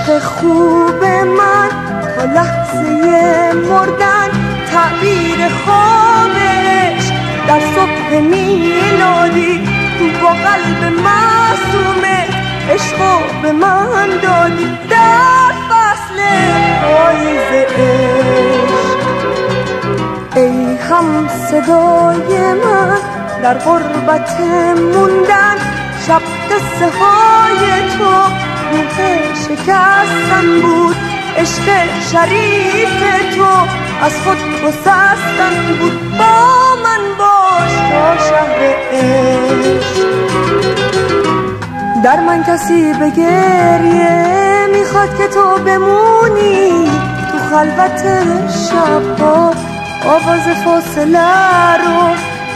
عشق خوب من تا لحظه مردن تعبیر خوابش در صبح میلادی با قلب معصومه عشقو به من دادی در فصل پاییز عشق. ای هم صدای من در غربت موندن، شب قصه های تو روح شکستن بود، عشق شریف تو از خود گسستن بود. با من باش تا شهر عشق. در من کسی به گریه میخواد که تو بمونی، تو خلوت شبها آواز فاصله رو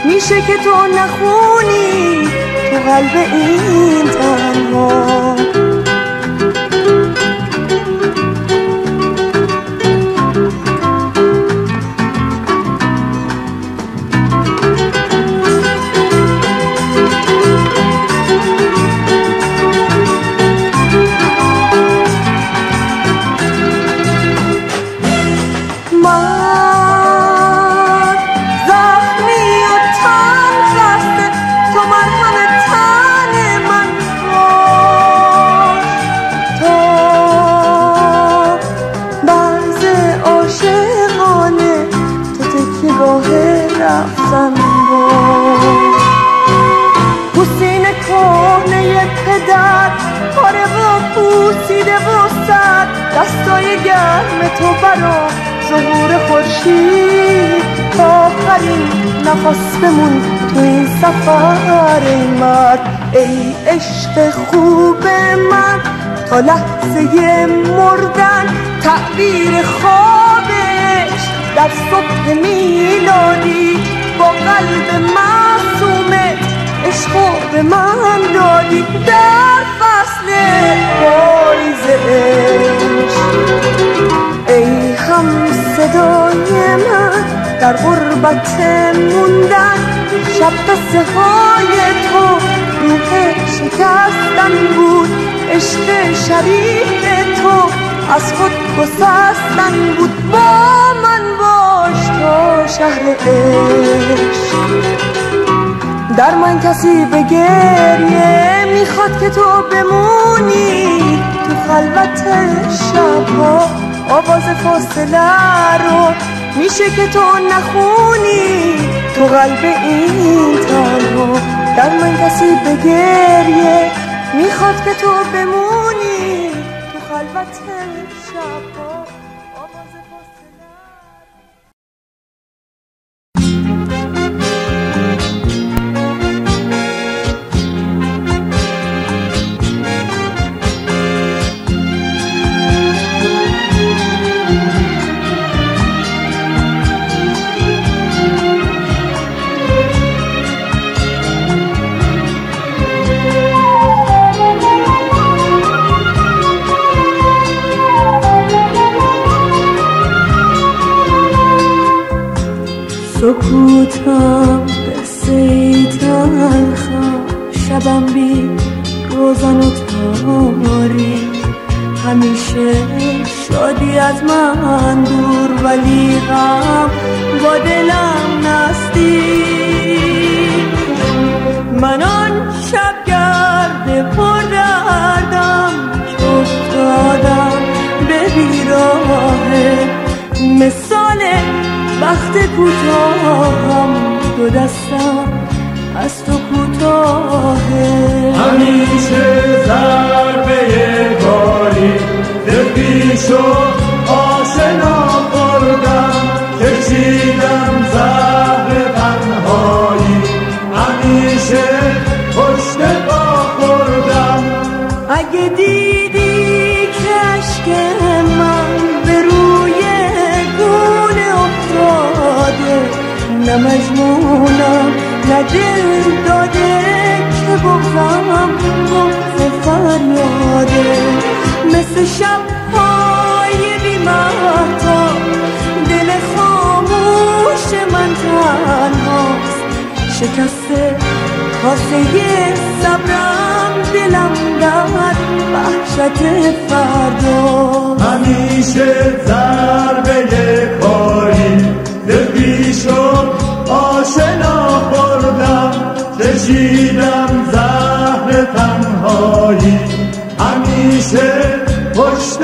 میشه که تو نخونی تو قلب این تنها. حسین کهنه پدر پاره و پوسیده و سر، دستای گرم تو برا ظهور خورشید، تا آخرین نفس بمون تو این سفر ای مرد. ای عشق خوب من تا لحظه مردن تعبیر خوابش در صبح میلادی با قلب معصومه عشقو به من دادی در فصل پاییز عشق. ای هم صدای من در غربت موندن، شب قصه های تو روح شکستن بود، عشق شریف تو از خود گسستن بود. با من باش تا شهر عشق. در من کسی به گریه میخواد که تو بمونی، تو خلوت شبها آواز فاصله رو میشه که تو نخونی تو قلب این تنها. در من کسی به گریه میخواد که تو بمونی تو خلوت شبها آواز فاصله. سکوتم قصه تلخم، شبم بی روزن و تاریک، همیشه شادی از من دور ولی غم با دلم نزدیک. من آن شب گرد پر دردم که افتادم به بیراهه، مثال وقت کوتاهم دو دستم از تو کوتاهه. همیشه ضربه کاری دفیش و آشنا خوردم، کشیدم زهر تنهایی همیشه پشت پا خوردم. اگه دیدی که عشق من به روی گونه افتاده، نه مجنونم نه دل داده که بغم گفت فریاده. مثل شب‌های بی‌محتاب دل خاموش من تنهاست، شکسته کاسه صبرم دلم در وحشت وحشت فردا. همیشه ضربه کاری دل بیشم آشنا خوردم، چشیدم زهر تنهایی همیشه پشت